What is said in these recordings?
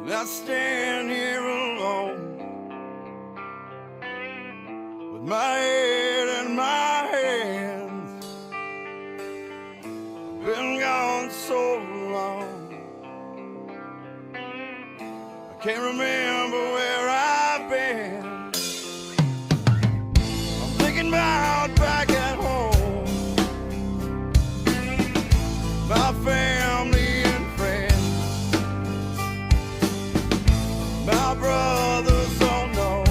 I stand here alone with my head in my hands. I've been gone so long, I can't remember where I've been. I'm thinking about back at home, my family and friends, my brothers don't know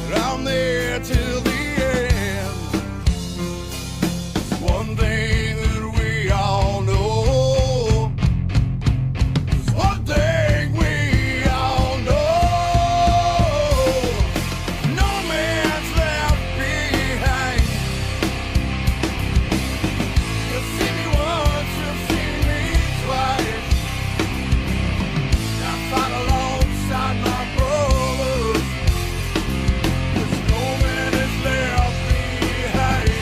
that I'm there till the end. It's one thing that we all know. It's one thing we all know. No man's left behind. You'll see me once, you'll see me twice. I fight alongside my brothers. There's no man is left behind.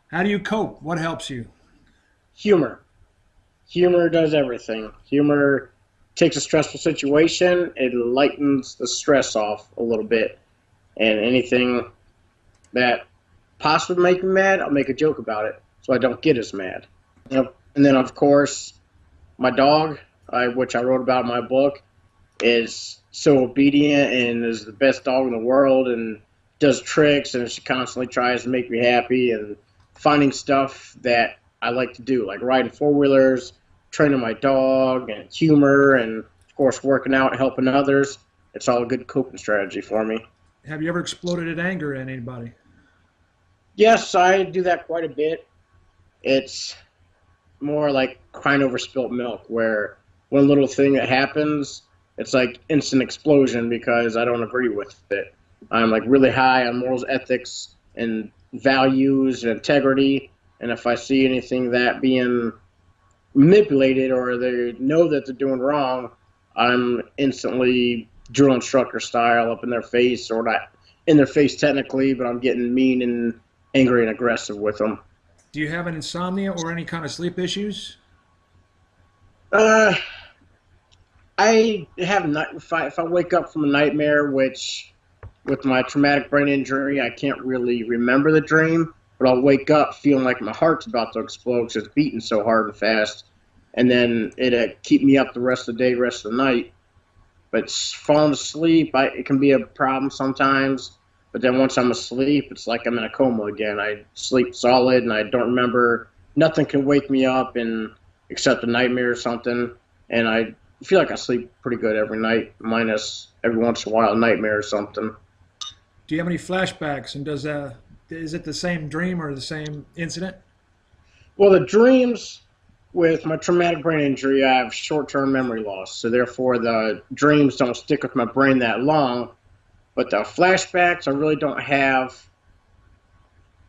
How do you cope? What helps you? Humor. Humor does everything. Humor takes a stressful situation, it lightens the stress off a little bit. And anything that possibly make me mad, I'll make a joke about it so I don't get as mad. Yep. And then, of course, my dog, which I wrote about in my book, is so obedient and is the best dog in the world and does tricks, and she constantly tries to make me happy and finding stuff that I like to do, like riding four-wheelers, training my dog, and humor, and, of course, working out and helping others. It's all a good coping strategy for me. Have you ever exploded at anger at anybody? Yes, I do that quite a bit. It's more like crying over spilt milk, where one little thing that happens, it's like instant explosion because I don't agree with it. I'm like really high on morals, ethics, and values and integrity, and if I see anything that being manipulated or they know that they're doing wrong, I'm instantly drill instructor style up in their face, or not in their face technically, but I'm getting mean and angry and aggressive with them. Do you have an insomnia or any kind of sleep issues? Uh, I have not. If I wake up from a nightmare, which with my traumatic brain injury, I can't really remember the dream, but I'll wake up feeling like my heart's about to explode because it's beating so hard and fast, and then it keep me up the rest of the day, rest of the night. But falling asleep, it can be a problem sometimes. But then once I'm asleep, it's like I'm in a coma again. I sleep solid, and I don't remember. Nothing can wake me up, and except a nightmare or something. And I feel like I sleep pretty good every night, minus every once in a while a nightmare or something. Do you have any flashbacks? And is it the same dream or the same incident? Well, the dreams with my traumatic brain injury, I have short-term memory loss, so therefore the dreams don't stick with my brain that long. But the flashbacks, I really don't have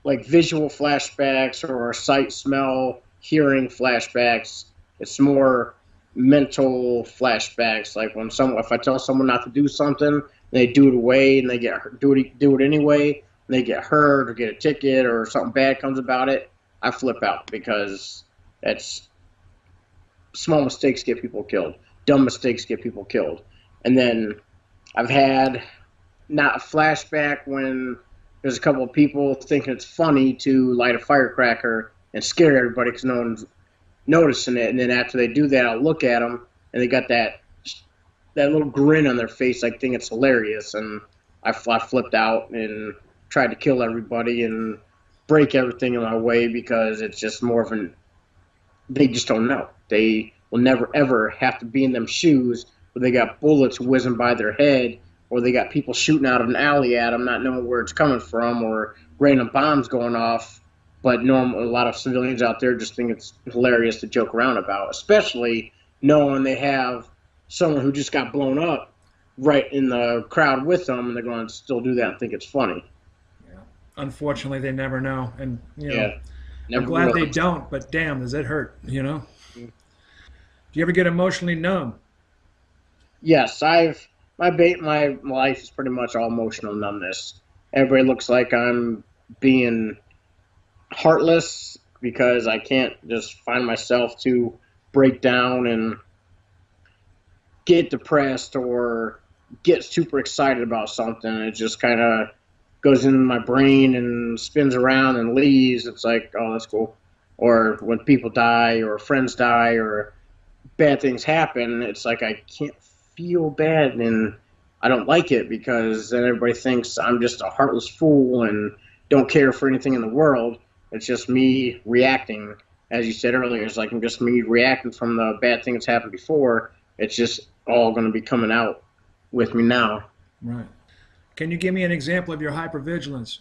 like visual flashbacks or sight, smell, hearing flashbacks. It's more mental flashbacks, like if I tell someone not to do something, they do it away, and they do it anyway, and they get hurt or get a ticket or something bad comes about it, I flip out because that's small mistakes get people killed. Dumb mistakes get people killed. And then I've had not a flashback when there's a couple of people thinking it's funny to light a firecracker and scare everybody because no one's noticing it. And then after they do that, I'll look at them, and they got that little grin on their face, like think it's hilarious. And I flipped out and tried to kill everybody and break everything in my way because it's just more of they just don't know. They will never, ever have to be in them shoes where they got bullets whizzing by their head, or they got people shooting out of an alley at them, not knowing where it's coming from, or random bombs going off. But a lot of civilians out there just think it's hilarious to joke around about, especially knowing they have someone who just got blown up right in the crowd with them, and they're going to still do that and think it's funny. Yeah. Unfortunately, they never know. And, Yeah. I'm glad they don't, but damn, does it hurt, Do you ever get emotionally numb? Yes, my life is pretty much all emotional numbness. Everybody looks like I'm being heartless because I can't just find myself to break down and get depressed or get super excited about something. It just kind of goes in my brain and spins around and leaves. It's like, oh, that's cool. Or when people die or friends die or bad things happen, it's like I can't feel bad and I don't like it because then everybody thinks I'm just a heartless fool and don't care for anything in the world. It's just me reacting, as you said earlier. It's like I'm just me reacting from the bad thing that's happened before. It's just all going to be coming out with me now. Right. Can you give me an example of your hypervigilance?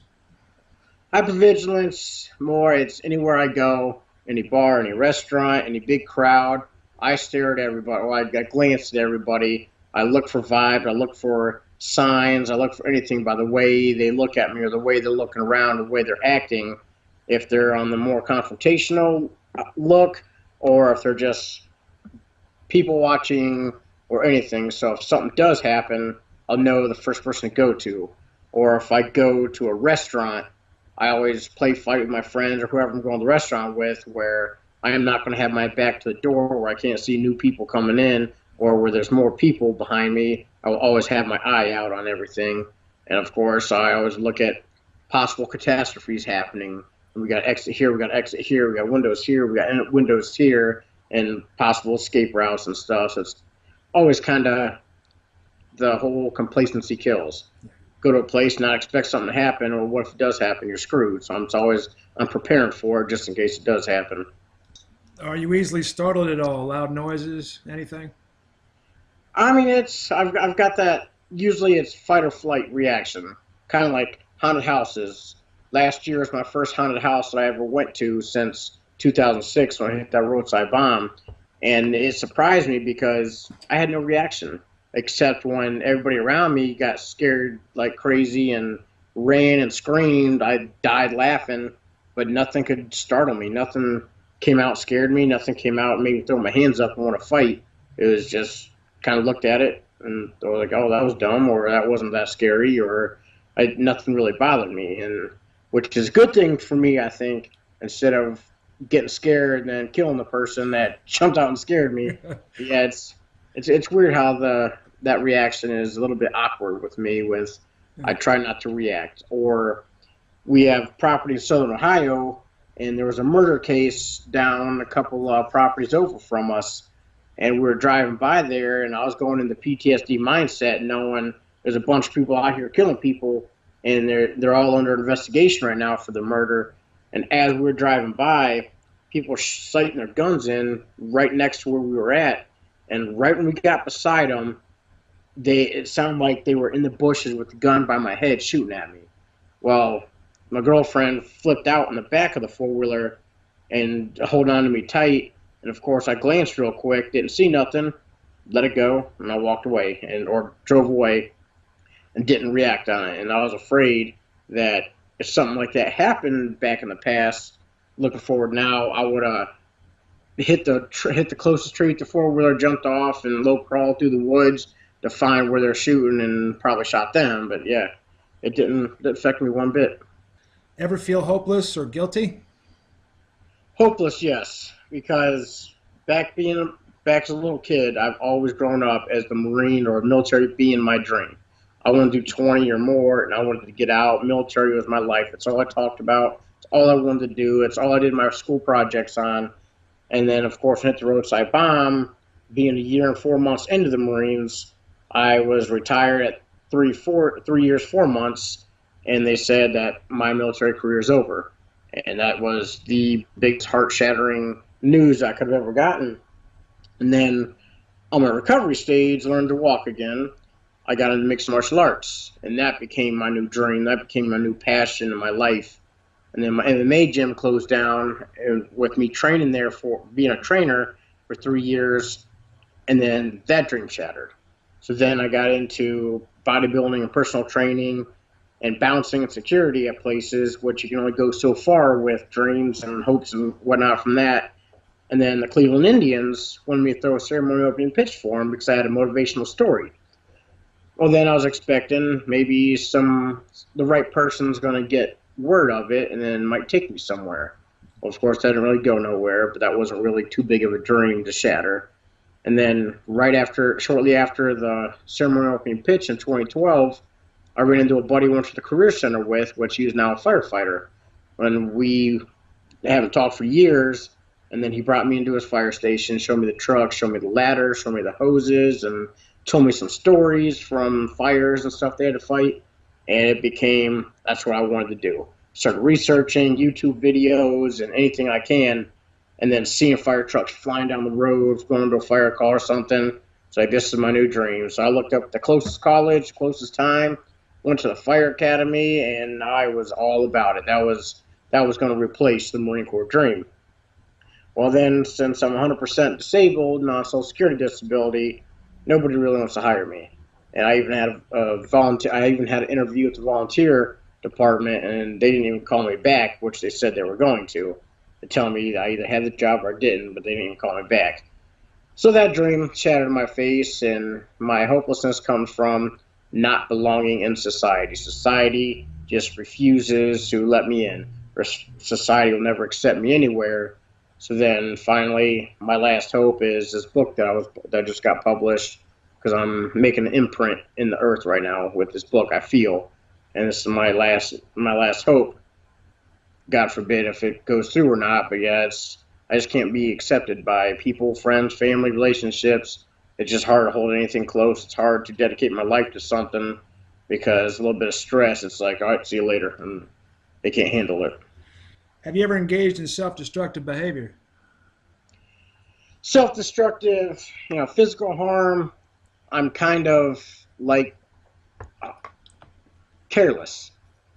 Hypervigilance, more it's anywhere I go, any bar, any restaurant, any big crowd. I stare at everybody. Well, I glance at everybody. I look for vibes. I look for signs. I look for anything by the way they look at me or the way they're looking around, the way they're acting. If they're on the more confrontational look, or if they're just people watching or anything. So if something does happen, I'll know the first person to go to. Or if I go to a restaurant, I always play fight with my friends or whoever I'm going to the restaurant with, where I am not going to have my back to the door where I can't see new people coming in or where there's more people behind me. I will always have my eye out on everything. And of course, I always look at possible catastrophes happening. We got exit here, we got exit here, we got windows here, we got windows here, and possible escape routes and stuff. So it's always kind of the whole complacency kills. Go to a place, not expect something to happen, or what if it does happen? You're screwed. So I'm preparing for it just in case it does happen. Are you easily startled at all? Loud noises? Anything? I mean, I've got that. Usually, it's fight or flight reaction, kind of like haunted houses. Last year was my first haunted house that I ever went to since 2006 when I hit that roadside bomb, and it surprised me because I had no reaction except when everybody around me got scared like crazy and ran and screamed. I died laughing, but nothing could startle me. Nothing came out scared me. Nothing came out and made me throw my hands up and want to fight. It was just kind of looked at it and they were like, "Oh, that was dumb," or "That wasn't that scary," or nothing really bothered me, and which is a good thing for me, I think. Instead of getting scared and then killing the person that jumped out and scared me, yeah, it's weird how the that reaction is a little bit awkward with me. With I try not to react, or we have property in Southern Ohio, and there was a murder case down a couple properties over from us, and we were driving by there, and I was going in the PTSD mindset, knowing there's a bunch of people out here killing people, and they're all under investigation right now for the murder. And as we were driving by, people were sighting their guns in right next to where we were at, and right when we got beside them, it sounded like they were in the bushes with the gun by my head shooting at me. Well, my girlfriend flipped out in the back of the four-wheeler and hold on to me tight. And of course, I glanced real quick, didn't see nothing, let it go, and I walked away or drove away and didn't react on it. And I was afraid that if something like that happened back in the past, looking forward now, I would have hit the closest tree the four wheeler, jumped off, and low crawled through the woods to find where they're shooting and probably shot them. But yeah, it didn't affect me one bit. Ever feel hopeless or guilty? Hopeless, yes, because back as a little kid, I've always grown up as the Marine or military being my dream. I wanted to do 20 or more, and I wanted to get out. Military was my life. It's all I talked about. It's all I wanted to do. It's all I did my school projects on. And then, of course, hit the roadside bomb. Being a year and 4 months into the Marines, I was retired at 3 years, 4 months, and they said that my military career is over. And that was the biggest heart-shattering news I could have ever gotten. And then on my recovery stage, learned to walk again. I got into mixed martial arts, and that became my new dream. That became my new passion in my life. And then my MMA gym closed down, and with me training there for being a trainer for 3 years, and then that dream shattered. So then I got into bodybuilding and personal training and bouncing and security at places, which you can only go so far with dreams and hopes and whatnot from that. And then the Cleveland Indians wanted me to throw a ceremony opening pitch for them because I had a motivational story. Well, then I was expecting maybe the right person's going to get word of it and then might take me somewhere. Well, of course, that didn't really go nowhere, but that wasn't really too big of a dream to shatter. And then shortly after the ceremony opening pitch in 2012, I ran into a buddy I went to the career center with, which he is now a firefighter. And we haven't talked for years. And then he brought me into his fire station, showed me the truck, showed me the ladder, showed me the hoses, and told me some stories from fires and stuff they had to fight. And it became, that's what I wanted to do. Started researching YouTube videos and anything I can, and then seeing fire trucks flying down the road, going to a fire call or something. It's like, this is my new dream. So I looked up the closest college, closest time, went to the fire academy, and I was all about it. That was going to replace the Marine Corps dream. Well, then, since I'm 100% disabled and on Social Security disability, nobody really wants to hire me. And I even had I even had an interview with the volunteer department, and they didn't even call me back, which they said they were going to. They tell me I either had the job or I didn't, but they didn't even call me back. So that dream shattered in my face, and my hopelessness comes from not belonging in society. Society just refuses to let me in, or society will never accept me anywhere. So then finally, my last hope is this book that just got published, because I'm making an imprint in the earth right now with this book, I feel. And this is my last hope. God forbid if it goes through or not, but yeah, I just can't be accepted by people, friends, family, relationships. It's just hard to hold anything close. It's hard to dedicate my life to something because a little bit of stress, it's like, all right, see you later, and they can't handle it. Have you ever engaged in self-destructive behavior? Self-destructive, physical harm, I'm kind of like careless.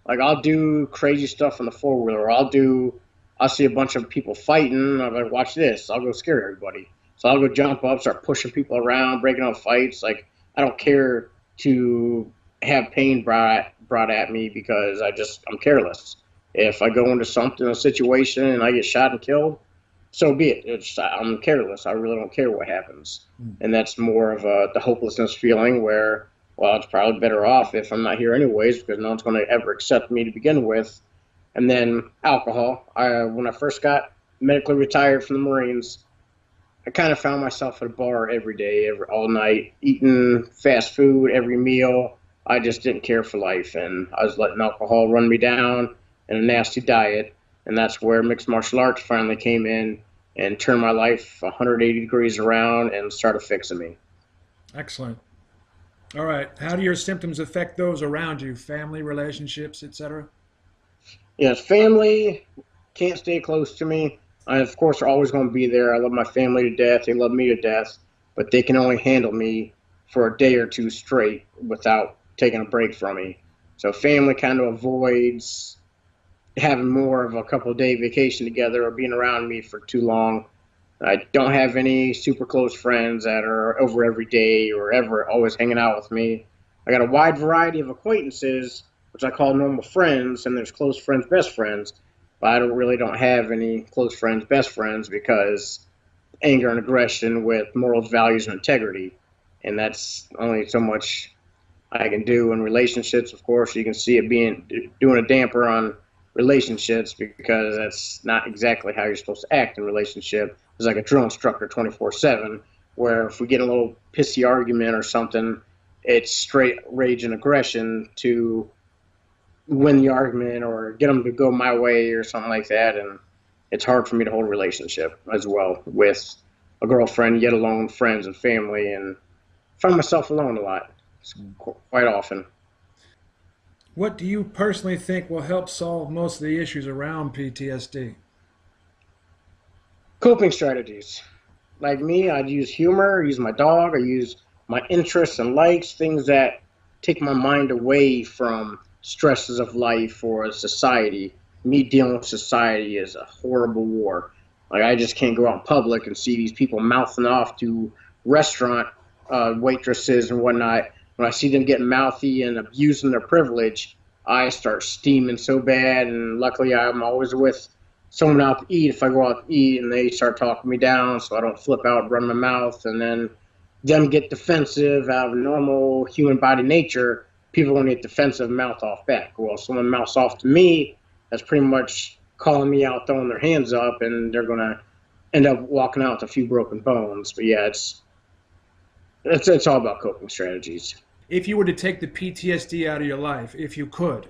Like, I'll do crazy stuff on the four-wheeler. I'll see a bunch of people fighting. I'm like, watch this. I'll go scare everybody. So I'll go jump up, start pushing people around, breaking up fights. Like, I don't care to have pain brought at me because I'm careless. If I go into a situation, and I get shot and killed, so be it. I'm careless. I really don't care what happens. And that's more of the hopelessness feeling where, well, it's probably better off if I'm not here anyways, because no one's going to ever accept me to begin with. And then alcohol. When I first got medically retired from the Marines, I kind of found myself at a bar every day, all night, eating fast food every meal. I just didn't care for life, and I was letting alcohol run me down in a nasty diet. And that's where mixed martial arts finally came in and turned my life 180 degrees around and started fixing me. Excellent. All right. How do your symptoms affect those around you? Family, relationships, etc.? Yes, family can't stay close to me. I, of course, are always going to be there. I love my family to death. They love me to death. But they can only handle me for a day or two straight without taking a break from me. So family kind of avoids having more of a couple of day vacation together or being around me for too long. I don't have any super close friends that are over every day or ever always hanging out with me. I got a wide variety of acquaintances, which I call normal friends, and there's close friends, best friends. But I don't have any close friends, best friends, because anger and aggression with morals, values, and integrity. And that's only so much I can do in relationships. Of course, you can see it doing a damper on relationships because that's not exactly how you're supposed to act in a relationship. It's like a drill instructor 24/7, where if we get a little pissy argument or something, it's straight rage and aggression to win the argument or get them to go my way or something like that. And it's hard for me to hold a relationship as well with a girlfriend, yet alone friends and family, and find myself alone a lot, quite often. What do you personally think will help solve most of the issues around PTSD? Coping strategies. Like me, I'd use humor, use my dog, I use my interests and likes, things that take my mind away from stresses of life or society. Me dealing with society is a horrible war. Like, I just can't go out in public and see these people mouthing off to restaurant waitresses and whatnot. When I see them getting mouthy and abusing their privilege, I start steaming so bad. And luckily, I'm always with someone out to eat, if I go out to eat and they start talking me down so I don't flip out, run my mouth, and then them get defensive out of normal human body nature, people are going to get defensive and mouth off back. Well, someone mouths off to me, that's pretty much calling me out, throwing their hands up, and they're going to end up walking out with a few broken bones. But yeah, it's all about coping strategies. If you were to take the PTSD out of your life, if you could,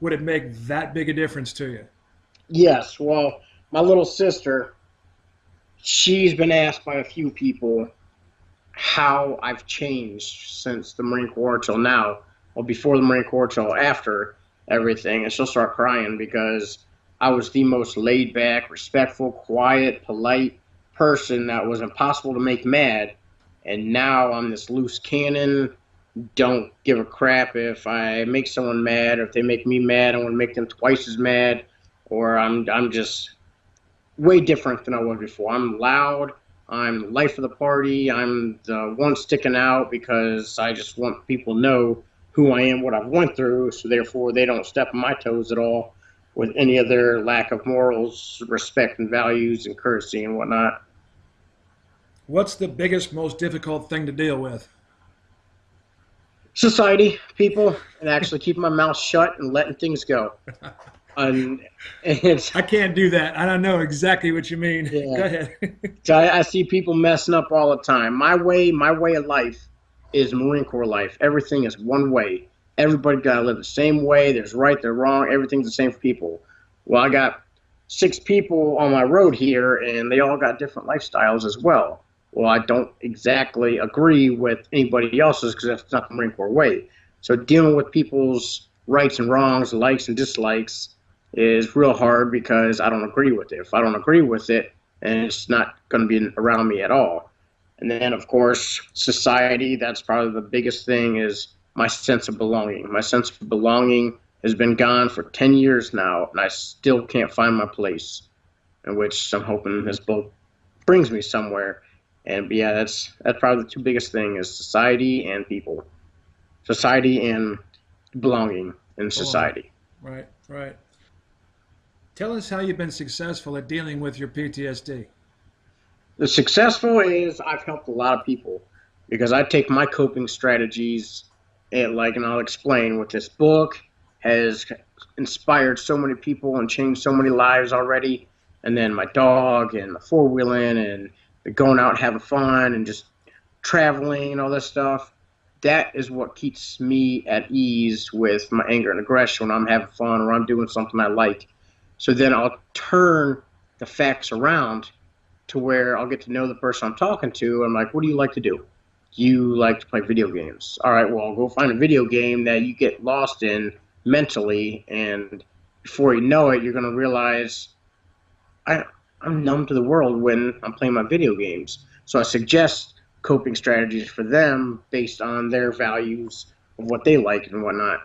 would it make that big a difference to you? Yes, well, my little sister, she's been asked by a few people how I've changed since the Marine Corps till now, or before the Marine Corps till after everything, and she'll start crying because I was the most laid back, respectful, quiet, polite person that was impossible to make mad, and now I'm this loose cannon. Don't give a crap if I make someone mad, or if they make me mad, I want to make them twice as mad, or I'm just way different than I was before. I'm loud. I'm the life of the party. I'm the one sticking out because I just want people to know who I am, what I've went through, so therefore they don't step on my toes at all with any of their lack of morals, respect, and values, and courtesy and whatnot. What's the biggest, most difficult thing to deal with? Society, people, and actually keeping my mouth shut and letting things go. And it's I can't do that. I don't know exactly what you mean. Yeah. Go ahead. So I see people messing up all the time. My way of life is Marine Corps life. Everything is one way. Everybody got to live the same way. There's right, there's wrong. Everything's the same for people. Well, I got 6 people on my road here, and they all got different lifestyles as well. Well, I don't exactly agree with anybody else's because that's not the Marine Corps way. So dealing with people's rights and wrongs, likes and dislikes, is real hard because I don't agree with it. If I don't agree with it, then it's not going to be around me at all. And then, of course, society, that's probably the biggest thing, is my sense of belonging. My sense of belonging has been gone for 10 years now, and I still can't find my place, in which I'm hoping this book brings me somewhere. And yeah, that's probably the 2 biggest things is society and people. Society and belonging in society. Right, right. Tell us how you've been successful at dealing with your PTSD. The successful is I've helped a lot of people because I take my coping strategies and I'll explain what this book has inspired so many people and changed so many lives already. And then my dog and the 4-wheeling and the going out and having fun and just traveling and all this stuff. That is what keeps me at ease with my anger and aggression when I'm having fun or I'm doing something I like. So then I'll turn the facts around to where I'll get to know the person I'm talking to. I'm like, what do you like to do? You like to play video games. All right, well, go find a video game that you get lost in mentally, and before you know it, you're going to realize I'm numb to the world when I'm playing my video games. So I suggest coping strategies for them based on their values of what they like and whatnot.